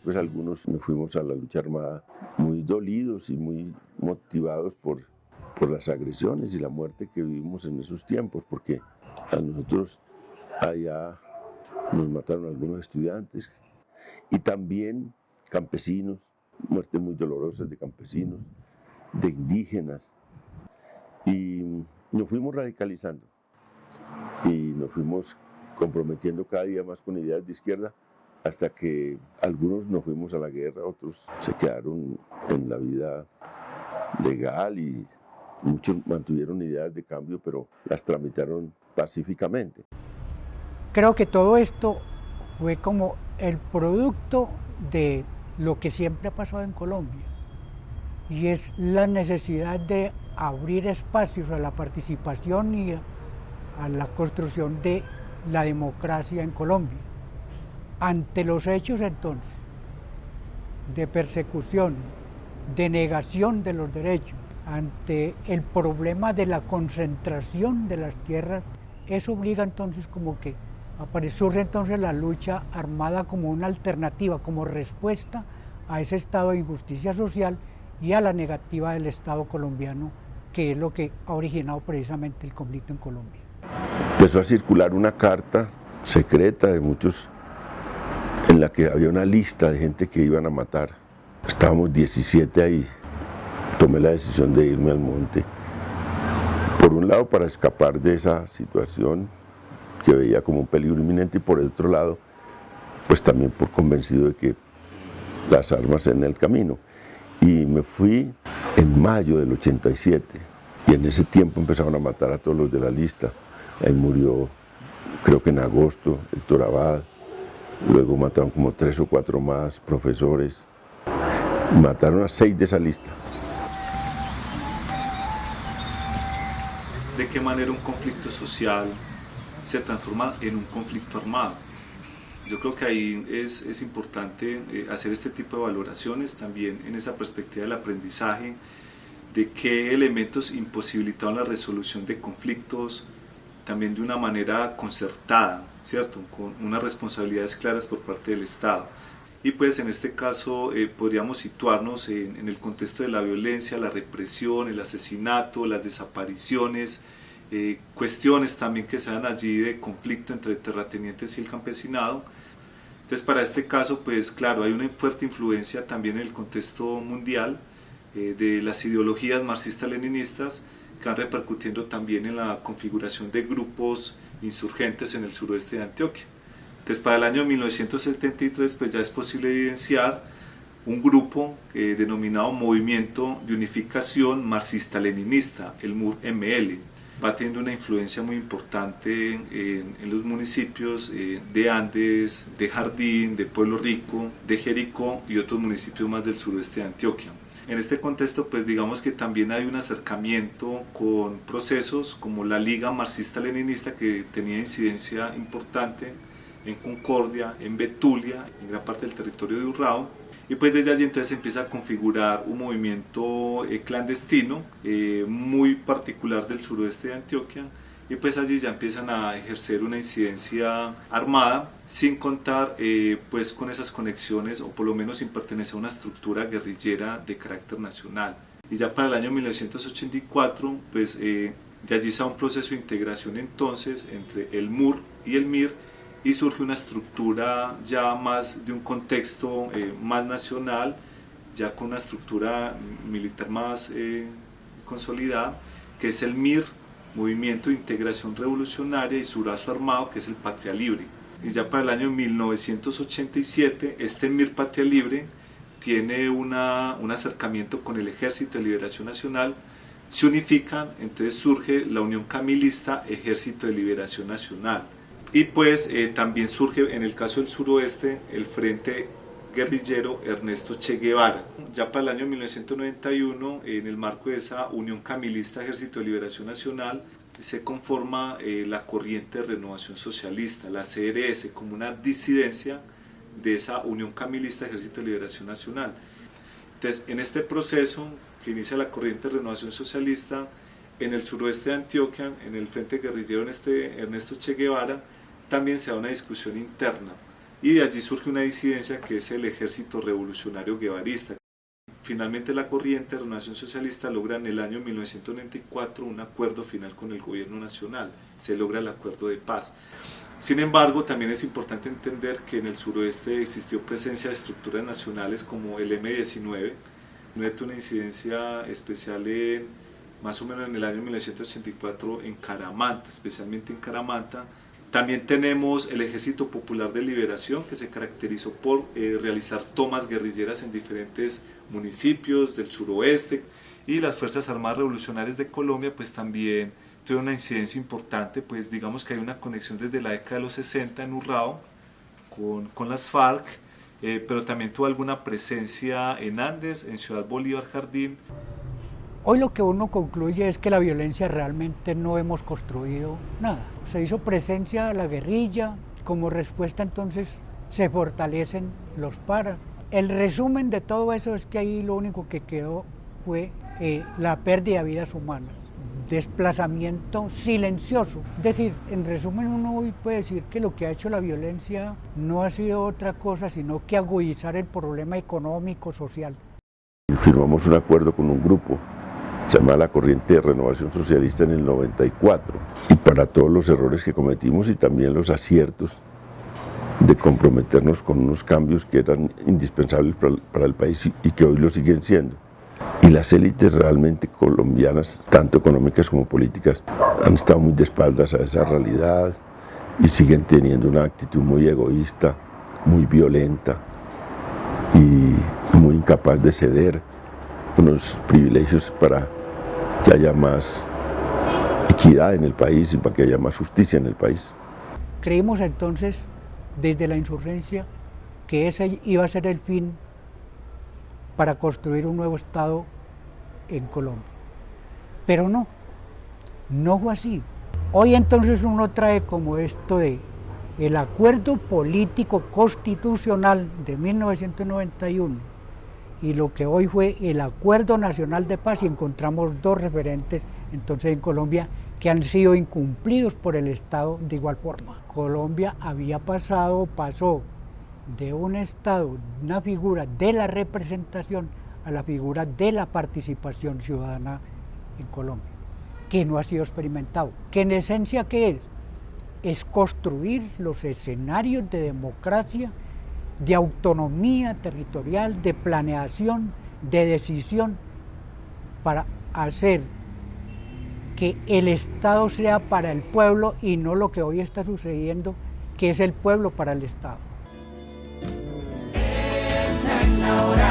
después algunos nos fuimos a la lucha armada muy dolidos y muy motivados por las agresiones y la muerte que vivimos en esos tiempos, porque a nosotros allá nos mataron algunos estudiantes y también campesinos, muertes muy dolorosas de campesinos, de indígenas, y nos fuimos radicalizando y nos fuimos comprometiendo cada día más con ideas de izquierda, hasta que algunos nos fuimos a la guerra, otros se quedaron en la vida legal y muchos mantuvieron ideas de cambio, pero las tramitaron pacíficamente. Creo que todo esto fue como el producto de lo que siempre ha pasado en Colombia, y es la necesidad de abrir espacios a la participación y a la construcción de la democracia en Colombia. Ante los hechos entonces de persecución, de negación de los derechos, ante el problema de la concentración de las tierras, eso obliga entonces como que surge entonces la lucha armada como una alternativa, como respuesta a ese estado de injusticia social y a la negativa del Estado colombiano, que es lo que ha originado precisamente el conflicto en Colombia. Empezó a circular una carta secreta de muchos en la que había una lista de gente que iban a matar. Estábamos 17 ahí. Tomé la decisión de irme al monte. Por un lado, para escapar de esa situación que veía como un peligro inminente, y por el otro lado, pues también por convencido de que las armas en el camino. Y me fui en mayo del 87, y en ese tiempo empezaron a matar a todos los de la lista. Ahí murió, creo que en agosto, Héctor Abad. Luego mataron como 3 o 4 más profesores. Mataron a 6 de esa lista. ¿De qué manera un conflicto social se transforma en un conflicto armado? Yo creo que ahí es importante hacer este tipo de valoraciones también en esa perspectiva del aprendizaje, de qué elementos imposibilitaron la resolución de conflictos también de una manera concertada, ¿cierto? Con unas responsabilidades claras por parte del Estado. Y pues en este caso podríamos situarnos en el contexto de la violencia, la represión, el asesinato, las desapariciones, cuestiones también que se dan allí de conflicto entre terratenientes y el campesinado. Entonces para este caso, pues claro, hay una fuerte influencia también en el contexto mundial de las ideologías marxistas-leninistas que van repercutiendo también en la configuración de grupos insurgentes en el suroeste de Antioquia. Entonces para el año 1973 pues ya es posible evidenciar un grupo denominado Movimiento de Unificación Marxista-Leninista, el MUR-ML. Va teniendo una influencia muy importante en los municipios de Andes, de Jardín, de Pueblo Rico, de Jericó y otros municipios más del suroeste de Antioquia. En este contexto, pues digamos que también hay un acercamiento con procesos como la Liga Marxista-Leninista, que tenía incidencia importante en Concordia, en Betulia, en gran parte del territorio de Urrao. Y pues desde allí entonces se empieza a configurar un movimiento clandestino muy particular del suroeste de Antioquia, y pues allí ya empiezan a ejercer una incidencia armada, sin contar pues con esas conexiones, o por lo menos sin pertenecer a una estructura guerrillera de carácter nacional. Y ya para el año 1984 pues de allí se da un proceso de integración entonces entre el MUR y el MIR, y surge una estructura ya más de un contexto más nacional, ya con una estructura militar más consolidada, que es el MIR, Movimiento de Integración Revolucionaria, y su brazo armado, que es el Patria Libre. Y ya para el año 1987, este MIR Patria Libre tiene un acercamiento con el Ejército de Liberación Nacional, se unifican, entonces surge la Unión Camilista Ejército de Liberación Nacional. Y pues también surge en el caso del suroeste el Frente Guerrillero Ernesto Che Guevara. Ya para el año 1991, en el marco de esa Unión Camilista Ejército de Liberación Nacional, se conforma la Corriente de Renovación Socialista, la CRS, como una disidencia de esa Unión Camilista Ejército de Liberación Nacional. Entonces, en este proceso que inicia la Corriente de Renovación Socialista, en el suroeste de Antioquia, en el Frente Guerrillero Ernesto Che Guevara, también se da una discusión interna, y de allí surge una disidencia que es el Ejército Revolucionario Guevarista. Finalmente la corriente de Renovación Socialista logra en el año 1994 un acuerdo final con el gobierno nacional, se logra el acuerdo de paz. Sin embargo, también es importante entender que en el suroeste existió presencia de estructuras nacionales como el M-19, una incidencia especial más o menos en el año 1984 en Caramanta, especialmente en Caramanta. También tenemos el Ejército Popular de Liberación, que se caracterizó por realizar tomas guerrilleras en diferentes municipios del suroeste, y las Fuerzas Armadas Revolucionarias de Colombia pues también tuvo una incidencia importante, pues digamos que hay una conexión desde la década de los 60 en Urrao con las FARC, pero también tuvo alguna presencia en Andes, en Ciudad Bolívar, Jardín. Hoy lo que uno concluye es que la violencia realmente no hemos construido nada. Se hizo presencia a la guerrilla, como respuesta entonces se fortalecen los paras. El resumen de todo eso es que ahí lo único que quedó fue la pérdida de vidas humanas, desplazamiento silencioso. Es decir, en resumen uno hoy puede decir que lo que ha hecho la violencia no ha sido otra cosa sino que agudizar el problema económico, social. Firmamos un acuerdo con un grupo, se llama la Corriente de Renovación Socialista en el 94, y para todos los errores que cometimos y también los aciertos de comprometernos con unos cambios que eran indispensables para el país y que hoy lo siguen siendo. Y las élites realmente colombianas, tanto económicas como políticas, han estado muy de espaldas a esa realidad y siguen teniendo una actitud muy egoísta, muy violenta y muy incapaz de ceder unos privilegios para que haya más equidad en el país y para que haya más justicia en el país. Creímos entonces, desde la insurgencia, que ese iba a ser el fin para construir un nuevo Estado en Colombia. Pero no fue así. Hoy entonces uno trae como esto de el acuerdo político constitucional de 1991 y lo que hoy fue el Acuerdo Nacional de Paz, y encontramos dos referentes entonces en Colombia que han sido incumplidos por el Estado de igual forma. Colombia pasó de un Estado, una figura de la representación a la figura de la participación ciudadana en Colombia, que no ha sido experimentado, que en esencia ¿qué es? Es construir los escenarios de democracia, de autonomía territorial, de planeación, de decisión, para hacer que el Estado sea para el pueblo y no lo que hoy está sucediendo, que es el pueblo para el Estado. Esta es la hora.